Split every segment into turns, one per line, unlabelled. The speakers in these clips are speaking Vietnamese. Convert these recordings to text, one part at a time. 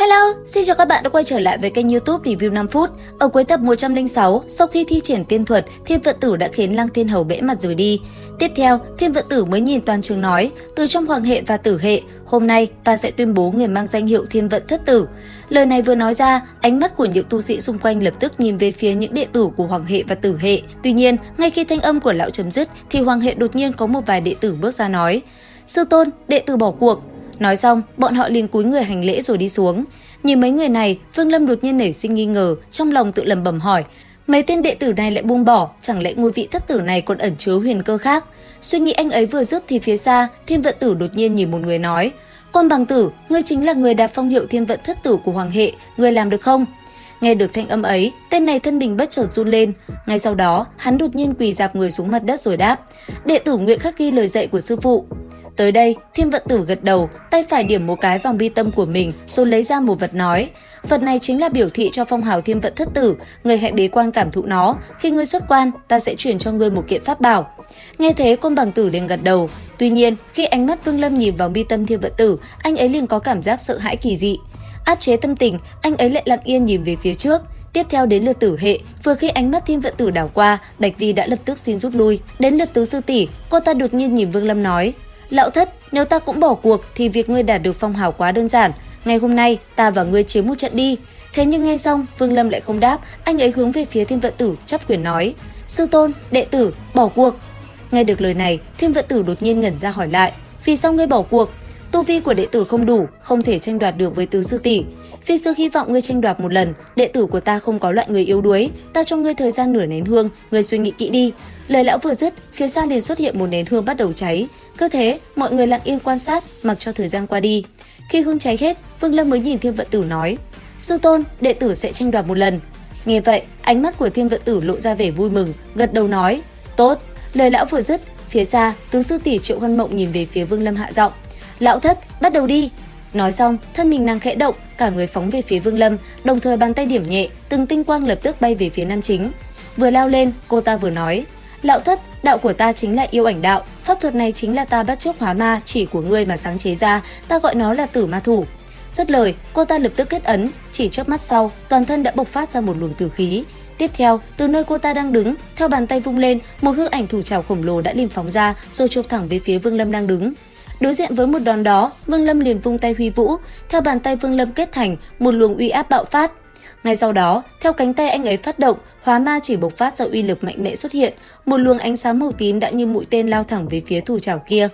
Hello, xin chào các bạn đã quay trở lại với kênh YouTube Review 5 phút. Ở cuối tập 106, sau khi thi triển tiên thuật, Thiên Vận Tử đã khiến Lăng Thiên Hầu bẽ mặt rời đi. Tiếp theo, Thiên Vận Tử mới nhìn toàn trường nói, từ trong Hoàng hệ và Tử hệ, hôm nay ta sẽ tuyên bố người mang danh hiệu Thiên Vận Thất Tử. Lời này vừa nói ra, ánh mắt của những tu sĩ xung quanh lập tức nhìn về phía những đệ tử của Hoàng hệ và Tử hệ. Tuy nhiên, ngay khi thanh âm của lão chấm dứt, thì Hoàng hệ đột nhiên có một vài đệ tử bước ra nói, sư tôn, đệ tử bỏ cuộc. Nói xong, bọn họ liền cúi người hành lễ rồi đi xuống. Nhìn mấy người này, Vương Lâm đột nhiên nảy sinh nghi ngờ, trong lòng tự lẩm bẩm hỏi, mấy tên đệ tử này lại buông bỏ, chẳng lẽ ngôi vị thất tử này còn ẩn chứa huyền cơ khác? Suy nghĩ anh ấy vừa dứt thì phía xa, Thiên Vận Tử đột nhiên nhìn một người nói, Côn Bằng Tử, ngươi chính là người đạt phong hiệu Thiên Vận Thất Tử của Hoàng hệ, ngươi làm được không? Nghe được thanh âm ấy, tên này thân mình bất chợt run lên. Ngay sau đó, hắn đột nhiên quỳ rạp người xuống mặt đất rồi đáp, đệ tử nguyện khắc ghi lời dạy của sư phụ. Tới đây, Thiên Vận Tử gật đầu, tay phải điểm một cái vào mi tâm của mình, rồi lấy ra một vật nói. Vật này chính là biểu thị cho phong hào Thiên Vận Thất Tử, người hãy bế quan cảm thụ nó, khi ngươi xuất quan, ta sẽ chuyển cho ngươi một kiện pháp bảo. Nghe thế, Côn Bằng Tử liền gật đầu. Tuy nhiên, khi ánh mắt Vương Lâm nhìn vào mi tâm Thiên Vận Tử, anh ấy liền có cảm giác sợ hãi kỳ dị. Áp chế tâm tình, anh ấy lại lặng yên nhìn về phía trước. Tiếp theo đến lượt Tử hệ, vừa khi ánh mắt Thiên Vận Tử đảo qua, Bạch Vi đã lập tức xin rút lui. Đến lượt Tứ sư tỷ, cô ta đột nhiên nhìn Vương Lâm nói, lão thất, nếu ta cũng bỏ cuộc thì việc ngươi đạt được phong hào quá đơn giản. Ngày hôm nay, ta và ngươi chiến một trận đi. Thế nhưng nghe xong, Vương Lâm lại không đáp, anh ấy hướng về phía Thiên Vận Tử chắp quyền nói, sư tôn, đệ tử, bỏ cuộc. Nghe được lời này, Thiên Vận Tử đột nhiên ngẩn ra hỏi lại, vì sao ngươi bỏ cuộc? Tu vi của đệ tử không đủ, không thể tranh đoạt được với Tứ sư tỷ. Phi sư hy vọng ngươi tranh đoạt một lần, đệ tử của ta không có loại người yếu đuối, ta cho ngươi thời gian nửa nén hương, ngươi suy nghĩ kỹ đi. Lời lão vừa dứt, phía xa liền xuất hiện một nén hương bắt đầu cháy. Cứ thế, mọi người lặng yên quan sát, mặc cho thời gian qua đi. Khi hương cháy hết, Vương Lâm mới nhìn Thiên Vận Tử nói, sư tôn, đệ tử sẽ tranh đoạt một lần. Nghe vậy, ánh mắt của Thiên Vận Tử lộ ra vẻ vui mừng, gật đầu nói, tốt. Lời lão vừa dứt, phía xa, Tứ sư tỷ Triệu Hân Mộng nhìn về phía Vương Lâm hạ giọng, lão thất, bắt đầu đi. Nói xong, thân mình nàng khẽ động, cả người phóng về phía Vương Lâm, đồng thời bàn tay điểm nhẹ, từng tinh quang lập tức bay về phía nam chính. Vừa lao lên, cô ta vừa nói, lão thất, đạo của ta chính là yêu ảnh đạo, pháp thuật này chính là ta bắt chước hóa ma chỉ của ngươi mà sáng chế ra, ta gọi nó là Tử Ma Thủ. Dứt lời, cô ta lập tức kết ấn, chỉ chớp mắt sau, toàn thân đã bộc phát ra một luồng tử khí. Tiếp theo, từ nơi cô ta đang đứng, theo bàn tay vung lên, một hư ảnh thủ trảo khổng lồ đã liền phóng ra, rồi chộp thẳng về phía Vương Lâm đang đứng. Đối diện với một đòn đó, Vương Lâm liền vung tay huy vũ, theo bàn tay Vương Lâm kết thành một luồng uy áp bạo phát. Ngay sau đó, theo cánh tay anh ấy phát động, hóa ma chỉ bộc phát ra uy lực mạnh mẽ xuất hiện, một luồng ánh sáng màu tím đã như mũi tên lao thẳng về phía thủ trảo kia.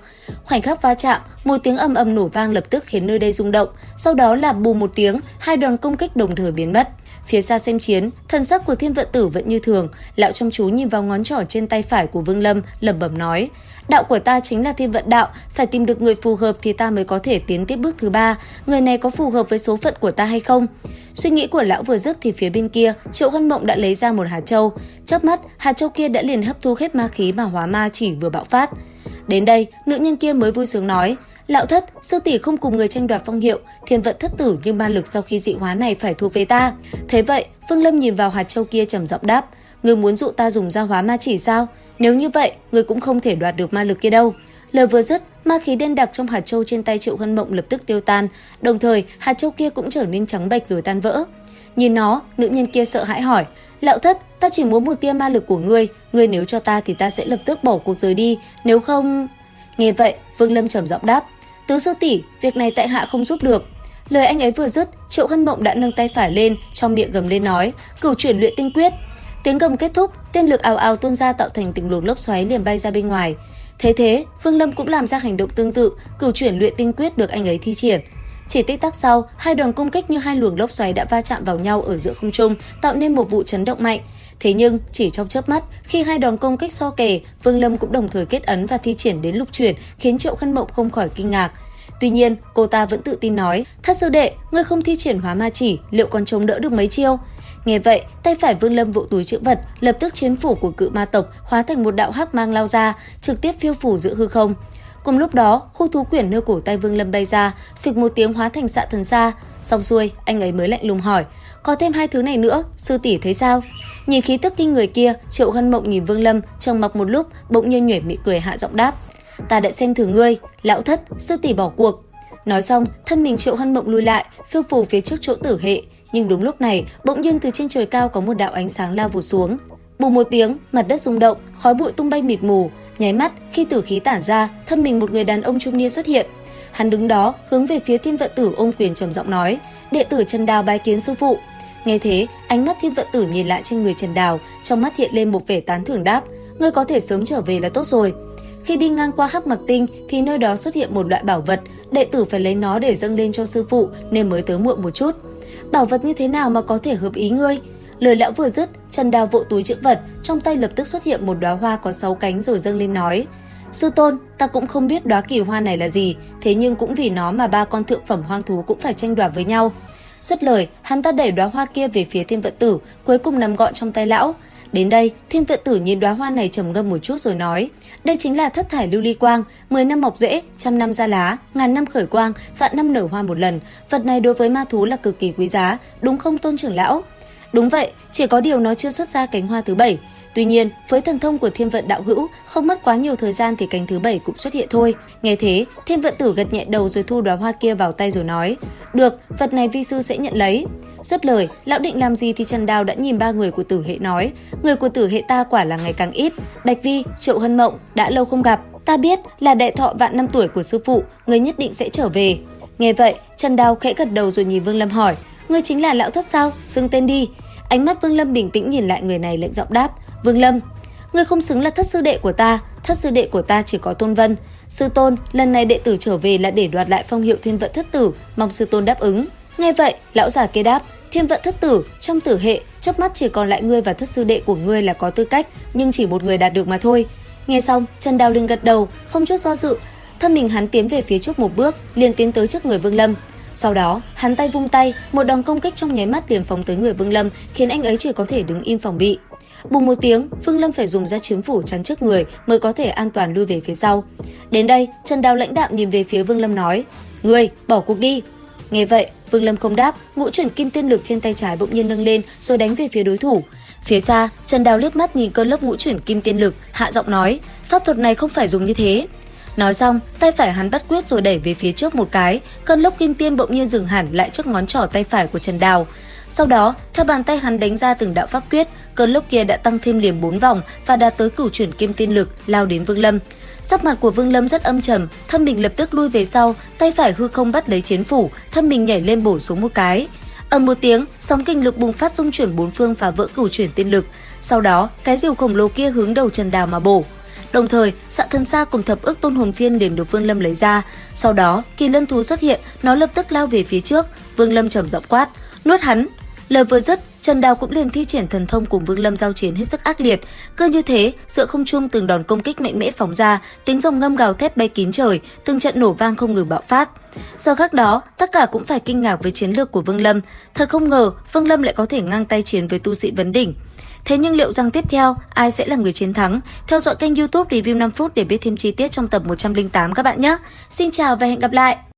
Khoảnh khắc va chạm, một tiếng ầm ầm nổ vang lập tức khiến nơi đây rung động, sau đó là bùm một tiếng, hai đòn công kích đồng thời biến mất. Phía xa xem chiến, thần sắc của Thiên Vận Tử vẫn như thường, lão chăm chú nhìn vào ngón trỏ trên tay phải của Vương Lâm, lẩm bẩm nói, đạo của ta chính là Thiên Vận đạo, phải tìm được người phù hợp thì ta mới có thể tiến tiếp bước thứ ba, người này có phù hợp với số phận của ta hay không? Suy nghĩ của lão vừa dứt thì phía bên kia, Triệu Hân Mộng đã lấy ra một hạt châu, chớp mắt, hạt châu kia đã liền hấp thu hết ma khí mà hóa ma chỉ vừa bạo phát. Đến đây, nữ nhân kia mới vui sướng nói, lão thất, sư tỷ không cùng người tranh đoạt phong hiệu Thiên Vận Thất Tử, nhưng ma lực sau khi dị hóa này phải thuộc về ta. Thế vậy, Vương Lâm nhìn vào hạt châu kia trầm giọng đáp, ngươi muốn dụ ta dùng ra hóa ma chỉ sao? Nếu như vậy, ngươi cũng không thể đoạt được ma lực kia đâu. Lời vừa dứt, ma khí đen đặc trong hạt châu trên tay Triệu Hân Mộng lập tức tiêu tan, đồng thời hạt châu kia cũng trở nên trắng bệch rồi tan vỡ. Nhìn nó, nữ nhân kia sợ hãi hỏi, lão thất, ta chỉ muốn một tia ma lực của ngươi, ngươi nếu cho ta thì ta sẽ lập tức bỏ cuộc rời đi, nếu không... Nghe vậy, Vương Lâm trầm giọng đáp, Tứ sư tỷ, việc này tại hạ không giúp được. Lời anh ấy vừa dứt, Triệu Hân Mộng đã nâng tay phải lên, trong miệng gầm lên nói, cửu chuyển luyện tinh quyết. Tiếng gầm kết thúc, tiên lực ào ào tuôn ra tạo thành từng luồng lốc xoáy liền bay ra bên ngoài. Thế thế, Vương Lâm cũng làm ra hành động tương tự, cửu chuyển luyện tinh quyết được anh ấy thi triển. Chỉ tích tắc sau, hai đoàn công kích như hai luồng lốc xoáy đã va chạm vào nhau ở giữa không trung, tạo nên một vụ chấn động mạnh. Thế nhưng, chỉ trong chớp mắt, khi hai đoàn công kích so kè, Vương Lâm cũng đồng thời kết ấn và thi triển đến lục chuyển, khiến Triệu Hân Mộng không khỏi kinh ngạc. Tuy nhiên, cô ta vẫn tự tin nói, thất sư đệ, ngươi không thi triển hóa ma chỉ, liệu còn chống đỡ được mấy chiêu? Nghe vậy, tay phải Vương Lâm vỗ túi trữ vật, lập tức chiến phủ của cự ma tộc hóa thành một đạo hắc mang lao ra, trực tiếp phiêu phủ giữa hư không. Cùng lúc đó, khu thú quyển nơi cổ tay Vương Lâm bay ra, phịch một tiếng hóa thành xạ thần xa. Xong xuôi, anh ấy mới lạnh lùng hỏi, có thêm hai thứ này nữa, sư tỷ thấy sao? Nhìn khí tức kinh người kia, Triệu Hân Mộng nhìn Vương Lâm, trầm mặc một lúc, bỗng nhiên nhoẻn miệng cười hạ giọng đáp, ta đã xem thử ngươi, lão thất, sư tỷ bỏ cuộc. Nói xong, thân mình Triệu Hân Mộng lùi lại, phiêu phù phía trước chỗ Tử Hệ. Nhưng đúng lúc này, bỗng nhiên từ trên trời cao có một đạo ánh sáng lao vụt xuống. Bùm một tiếng, mặt đất rung động, khói bụi tung bay mịt mù. Nháy mắt, khi tử khí tản ra, thân mình một người đàn ông trung niên xuất hiện. Hắn đứng đó, hướng về phía Thiên Vận Tử ôm quyền trầm giọng nói: "Đệ tử Trần Đào bái kiến sư phụ." Nghe thế, ánh mắt Thiên Vận Tử nhìn lại trên người Trần Đào, trong mắt hiện lên một vẻ tán thưởng đáp: "Ngươi có thể sớm trở về là tốt rồi." Khi đi ngang qua Hắc Mặc Tinh thì nơi đó xuất hiện một loại bảo vật, đệ tử phải lấy nó để dâng lên cho sư phụ nên mới tới muộn một chút. "Bảo vật như thế nào mà có thể hợp ý ngươi?" Lời lão vừa dứt, Trần Đào vỗ túi trữ vật, trong tay lập tức xuất hiện một đóa hoa có 6 cánh rồi dâng lên nói: "Sư tôn, ta cũng không biết đóa kỳ hoa này là gì, thế nhưng cũng vì nó mà 3 con thượng phẩm hoang thú cũng phải tranh đoạt với nhau." Dứt lời, hắn ta đẩy đóa hoa kia về phía Thiên Vận Tử, cuối cùng nằm gọn trong tay lão. Đến đây, Thiên Vận Tử nhìn đóa hoa này trầm ngâm một chút rồi nói: "Đây chính là thất thải lưu ly quang, 10 năm mọc rễ, 100 năm ra lá, ngàn năm khởi quang, vạn năm nở hoa một lần. Vật này đối với ma thú là cực kỳ quý giá, đúng không tôn trưởng lão?" Đúng vậy, chỉ có điều nó chưa xuất ra cánh hoa thứ 7. Tuy nhiên, với thần thông của Thiên Vận đạo hữu, không mất quá nhiều thời gian thì cánh thứ 7 cũng xuất hiện thôi. Nghe thế, Thiên Vận Tử gật nhẹ đầu rồi thu đóa hoa kia vào tay rồi nói: "Được, vật này vi sư sẽ nhận lấy." Dứt lời, lão định làm gì thì Trần Đào đã nhìn 3 người của Tử Hệ nói: "Người của Tử Hệ ta quả là ngày càng ít. Bạch Vi, Triệu Hân Mộng, đã lâu không gặp. Ta biết là đại thọ vạn năm tuổi của sư phụ, người nhất định sẽ trở về." Nghe vậy, Trần Đào khẽ gật đầu rồi nhìn Vương Lâm hỏi: "Ngươi chính là lão thất sao? Xưng tên đi." Ánh mắt Vương Lâm bình tĩnh nhìn lại người này, lạnh giọng đáp: "Vương Lâm, ngươi không xứng là thất sư đệ của ta, thất sư đệ của ta chỉ có Tôn Vân. Sư tôn, lần này đệ tử trở về là để đoạt lại phong hiệu Thiên Vận thất tử, mong sư tôn đáp ứng." Nghe vậy, lão già kia đáp: "Thiên Vận thất tử, trong Tử Hệ, chớp mắt chỉ còn lại ngươi và thất sư đệ của ngươi là có tư cách, nhưng chỉ một người đạt được mà thôi." Nghe xong, Trần Đào liền gật đầu, không chút do dự, thân mình hắn tiến về phía trước một bước, liền tiến tới trước người Vương Lâm. Sau đó, hắn tay vung tay, một đòn công kích trong nháy mắt liền phóng tới người Vương Lâm, khiến anh ấy chỉ có thể đứng im phòng bị. Bùng một tiếng, Vương Lâm phải dùng ra chiếm phủ chắn trước người mới có thể an toàn lui về phía sau. Đến đây, Trần Đào lãnh đạm nhìn về phía Vương Lâm nói: "Ngươi, bỏ cuộc đi." Nghe vậy, Vương Lâm không đáp, ngũ chuyển kim tiên lực trên tay trái bỗng nhiên nâng lên rồi đánh về phía đối thủ. Phía xa, Trần Đào liếc mắt nhìn cơn lốc ngũ chuyển kim tiên lực, hạ giọng nói: "Pháp thuật này không phải dùng như thế." Nói xong, tay phải hắn bắt quyết rồi đẩy về phía trước một cái, cơn lốc kim tiên bỗng nhiên dừng hẳn lại trước ngón trỏ tay phải của Trần Đào. Sau đó, theo bàn tay hắn đánh ra từng đạo pháp quyết, cơn lốc kia đã tăng thêm liền 4 vòng và đạt tới cửu chuyển kim tiên lực, lao đến Vương Lâm. Sắc mặt của Vương Lâm rất âm trầm, thân mình lập tức lui về sau, tay phải hư không bắt lấy chiến phủ, thân mình nhảy lên bổ xuống một cái. Ầm một tiếng, sóng kinh lực bùng phát xung chuyển bốn phương phá vỡ cửu chuyển tiên lực. Sau đó, cái rìu khổng lồ kia hướng đầu Trần Đào mà bổ. Đồng thời, Xạ Thần Sa cùng thập ức tôn hồn phiên liền được Vương Lâm lấy ra. Sau đó, kỳ lân thú xuất hiện, nó lập tức lao về phía trước. Vương Lâm trầm giọng quát: "Nuốt hắn!" Lời vừa dứt, Trần Đào cũng liền thi triển thần thông cùng Vương Lâm giao chiến hết sức ác liệt. Cứ như thế, giữa không trung từng đòn công kích mạnh mẽ phóng ra, tiếng rồng ngâm gào thét bay kín trời, từng trận nổ vang không ngừng bạo phát. Giờ khắc đó, tất cả cũng phải kinh ngạc với chiến lược của Vương Lâm. Thật không ngờ, Vương Lâm lại có thể ngang tay chiến với tu sĩ vấn đỉnh. Thế nhưng liệu rằng tiếp theo ai sẽ là người chiến thắng? Theo dõi kênh YouTube Review 5 phút để biết thêm chi tiết trong tập 108 các bạn nhé. Xin chào và hẹn gặp lại.